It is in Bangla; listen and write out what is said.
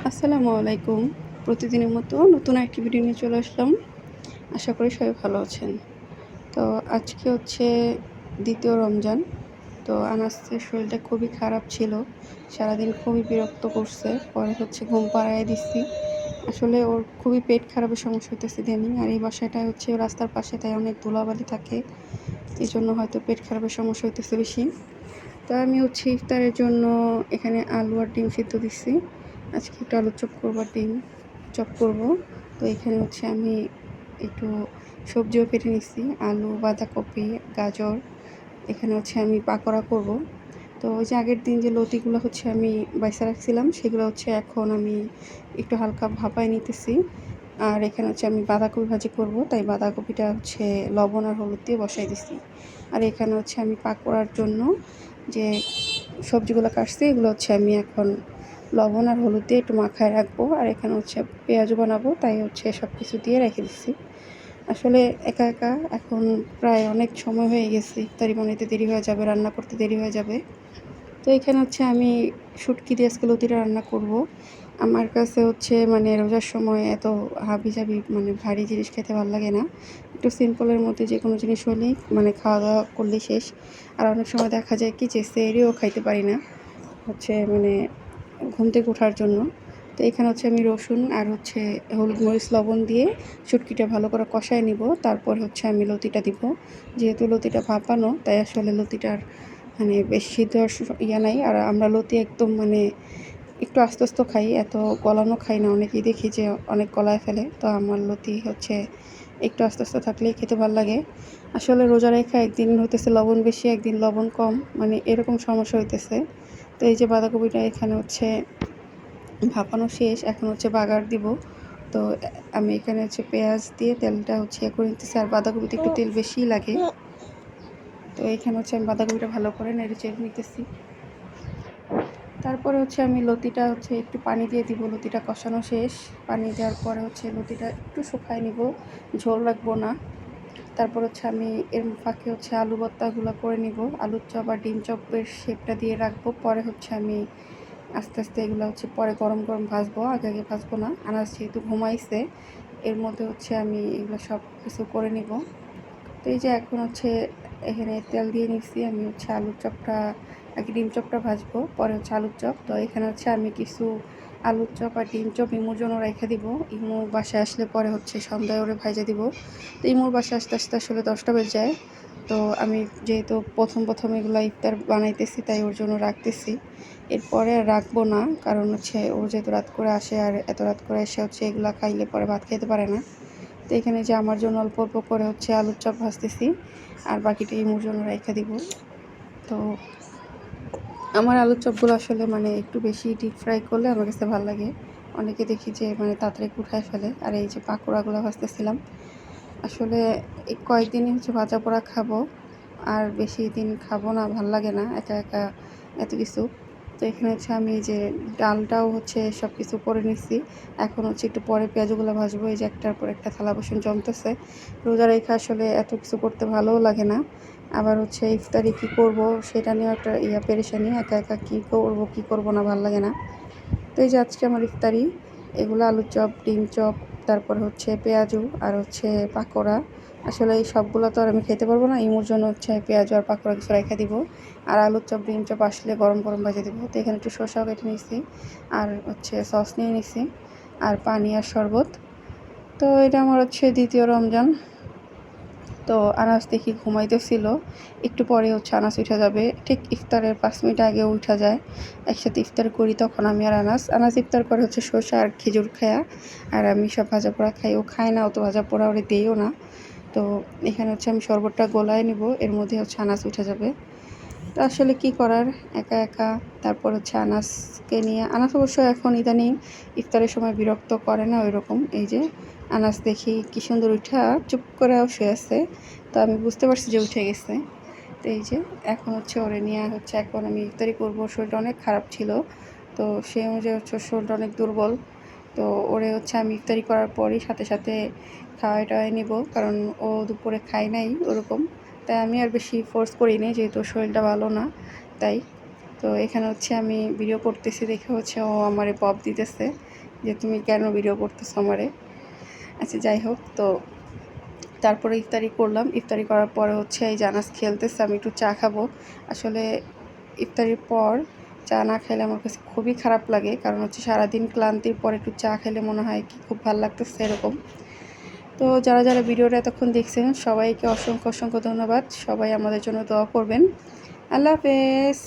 আসসালামু আলাইকুম। প্রতিদিনের মতো নতুন একটি ভিডিও নিয়ে চলে আসলাম। আশা করি সবাই ভালো আছেন। তো আজকে হচ্ছে ২য় রমজান। তো আনাসের শরীরটা খুবই খারাপ ছিল। সারাদিন খুবই বিরক্ত করছে। পরে হচ্ছে ঘুম পাড়ায় দিচ্ছি। আসলে ওর খুবই পেট খারাপের সমস্যা হইতেছে ইদানিং। আর এই বাসাটায় হচ্ছে রাস্তার পাশে, তাই অনেক ধুলাবালি থাকে। এজন্য হয়তো পেট খারাপের সমস্যা হইতেছে বেশি। তো আমি হচ্ছে ইফতারের জন্য এখানে আলু আর ডিম সিদ্ধ দিচ্ছি। আজকে একটু আলুর চপ করবো আর ডিম চপ করবো। তো এখানে হচ্ছে আমি একটু সবজিও কেটে নিচ্ছি, আলু, বাঁধাকপি, গাজর। এখানে হচ্ছে আমি পাকোড়া করব। তো ওই যে আগের দিন যে লতিগুলো হচ্ছে আমি বাইসা রাখছিলাম, সেগুলো হচ্ছে এখন আমি একটু হালকা ভাপায় নিতেছি। আর এখানে হচ্ছে আমি বাঁধাকপি ভাজি করব, তাই বাঁধাকপিটা হচ্ছে লবণ আর হলুদ দিয়ে বসাই দিছি। আর এখানে হচ্ছে আমি পাকোড়ার জন্য যে সবজিগুলো কাটছি, এগুলো হচ্ছে আমি এখন লবণ আর হলুদ দিয়ে একটু মাখায় রাখবো। আর এখানে হচ্ছে পেঁয়াজও বানাবো, তাই হচ্ছে সব কিছু দিয়ে রেখে দিচ্ছি। আসলে একা একা এখন প্রায় অনেক সময় হয়ে গেছে, ইফতারি বানাইতে দেরি হয়ে যাবে, রান্না করতে দেরি হয়ে যাবে। তো এখানে হচ্ছে আমি শুটকি দিয়ে আজকে লতিটা রান্না করব। আমার কাছে হচ্ছে মানে রোজার সময় এত হাবিজাবি মানে ভারী জিনিস খেতে ভালো লাগে না। একটু সিম্পলের মধ্যে যে কোনো জিনিস হলেই মানে খাওয়া দাওয়া করলেই শেষ। আর অনেক সময় দেখা যায় কি যে সেহরিও খাইতে পারি না, হচ্ছে মানে ঘুম থেকে ওঠার জন্য। তো এখানে হচ্ছে আমি রসুন আর হচ্ছে হলুদ মরিচ লবণ দিয়ে শুটকিটা ভালো করে কষায় নিব। তারপর হচ্ছে আমি লতিটা দিব। যেহেতু লতিটা ভাপানো, তাই আসলে লতিটার মানে বেশ সিদ্ধ ইয়া নাই। আর আমরা লতি একদম মানে একটু আস্তে আস্তে খাই, এত গলানো খাই না। অনেকেই দেখি যে অনেক গলায় ফেলে, তো আমার লতি হচ্ছে একটু আস্তে আস্তে থাকলেই খেতে ভালো লাগে। আসলে রোজা রেখা একদিন হইতেছে লবণ বেশি, একদিন লবণ কম, মানে এরকম সমস্যা হইতেছে। তো এই যে বাঁধাকপিটা এখানে হচ্ছে ভাপানো শেষ, এখন হচ্ছে বাগার দিব। তো আমি এখানে হচ্ছে পেঁয়াজ দিয়ে তেলটা হচ্ছে করে নিতেছি। আর বাঁধাকপিতে একটু তেল বেশিই লাগে। তো এখানে হচ্ছে আমি বাঁধাকপিটা ভালো করে নেড়ে চেড়ে নিতেছি। তারপরে হচ্ছে আমি লতিটা হচ্ছে একটু পানি দিয়ে দিব। লতিটা কষানো শেষ। পানি দেওয়ার পরে হচ্ছে লতিটা একটু শুকায় নিব, ঝোল রাখবো না। তারপর হচ্ছে আমি এর ফাঁকে হচ্ছে আলু ভর্তাগুলো করে নিব। আলুর চপ আর ডিম চপের শেপটা দিয়ে রাখবো। পরে হচ্ছে আমি আস্তে আস্তে এগুলো হচ্ছে পরে গরম গরম ভাজবো, আগে আগে ভাজবো না। আনাজ যেহেতু ঘুমাইছে, এর মধ্যে হচ্ছে আমি এগুলো সব কিছু করে নিব। তো এই যে এখন হচ্ছে এখানে তেল দিয়ে নিচ্ছি। আমি হচ্ছে আলুর চপটা আগে ডিম চপটা ভাজবো, পরে হচ্ছে আলুর চপ। তো এখানে হচ্ছে আমি কিছু আলুর চপ আর ডিম চপ ইমুর জন্য রেখে দিব। ইমু বাসায় আসলে পরে হচ্ছে সন্ধ্যায় ওরে ভাজা দিব। তো ইমুর বাসায় আসতে আসতে আসলে 10টা বেজে যায়। তো আমি যেহেতু প্রথম এগুলো ইফতার বানাইতেছি, তাই ওর জন্য রাখতেছি। এরপরে আর রাখবো না, কারণ হচ্ছে ও যেহেতু রাত করে আসে, আর এত রাত করে এসে হচ্ছে এগুলো খাইলে পরে ভাত খেতে পারে না। তো এখানে যে আমার জন্য অল্প অল্প করে হচ্ছে আলুর চপ ভাজতেছি, আর বাকিটা ইমুর জন্য রেখে দিব। তো আমার আলুর চপগুলো আসলে মানে একটু বেশি ডিপ ফ্রাই করলে আমার কাছে ভালো লাগে। অনেকে দেখি যে মানে তাড়াতাড়ি উঠায় ফেলে। আর এই যে পাকোড়াগুলো ভাজতেছিলাম, আসলে এই কয়েকদিনই হচ্ছে ভাজা পোড়া খাবো, আর বেশি দিন খাবো না, ভাল লাগে না একা একা এত কিছু। তো এখানে হচ্ছে আমি এই যে ডালটাও হচ্ছে সব কিছু করে নিচ্ছি। এখন হচ্ছে একটু পরে পেঁয়াজগুলো ভাজবো। এই যে একটার পর একটা থালা বাসন জমতেছে। রোজা রেখে আসলে এত কিছু করতে ভালোও লাগে না। আবার হচ্ছে ইফতারি কী করব সেটা নিয়েও একটা পেরেশানি, একা একা কী করবো কী করবো না ভাল লাগে না। তো এই যে আজকে আমার ইফতারি এগুলো আলুর চপ, ডিম চপ, তারপর হচ্ছে পেঁয়াজু আর হচ্ছে পাকোড়া। আসলে এই সবগুলো তো আর আমি খেতে পারবো না। ইমুর জন্য হচ্ছে পেঁয়াজু আর পাকোড়া কিছু রেখে দিব। আর আলুর চপ, ডিম চপ আসলে গরম গরম ভেজে দেবো। তো এখানে একটু শসাও কেটে নিয়েছি, আর হচ্ছে সস নিয়ে নিছি, আর পানি আর শরবত। তো এটা আমার হচ্ছে 2য় রমজান। তো আনাস দেখি ঘুমাইতেছিল, একটু পরে হচ্ছে আনাস উঠে যাবে। ঠিক ইফতারের 5 মিনিট আগে উঠা যায়। একসাথে ইফতার করি তখন আমি আর আনাস ইফতার করে হচ্ছে শসা আর খেজুর খায়া, আর আমি সব ভাজা পোড়া খাই। ও খায় না, অত ভাজা পোড়া ওরে দিইও না। তো এখানে হচ্ছে আমি শরবতটা গলায় নিব, এর মধ্যে হচ্ছে আনাস উঠে যাবে। তো আসলে কি করার, একা একা। তারপর হচ্ছে আনাসকে নিয়ে, আনাস অবশ্য এখন ইদানিং ইফতারের সময় বিরক্ত করে না ওইরকম। এই যে আনাস দেখি কি সুন্দর উঠা চুপ করে শুয়ে আছে। তো আমি বুঝতে পারছি যে উঠে গেছে। তো এই যে এখন হচ্ছে ওরে নিয়ে হচ্ছে এখন আমি ইফতারি করবো। শরীরটা অনেক খারাপ ছিল, তো সেই অনুযায়ী হচ্ছে শরীরটা অনেক দুর্বল। তো ওরে হচ্ছে আমি ইফতারি করার পরই সাথে সাথে খাওয়াই টাওয়াই নিব, কারণ ও দুপুরে খায় নাই ওরকম। তাই আমি আর বেশি ফোর্স করিনি, যেহেতু শরীরটা ভালো না তাই। তো এখানে হচ্ছে আমি ভিডিও করতেছি দেখে হচ্ছে ও আমারে পপ দিতেছে। যে তুমি কেন ভিডিও করতেছো আমারে। আচ্ছা যাই হোক, তো তারপরে ইফতারি করলাম। ইফতারি করার পরে হচ্ছে এই জানাস খেলতেছে, আমি একটু চা খাবো। আসলে ইফতারির পর চা না খেলে আমার কাছে খুবই খারাপ লাগে, কারণ হচ্ছে সারাদিন ক্লান্তির পর একটু চা খেলে মনে হয় কি খুব ভালো লাগতেছে এরকম। তো যারা যারা ভিডিওটা এতক্ষণ দেখছেন সবাইকে অসংখ্য অসংখ্য ধন্যবাদ। সবাই আমাদের জন্য দোয়া করবেন। আল্লাহ হাফেজ।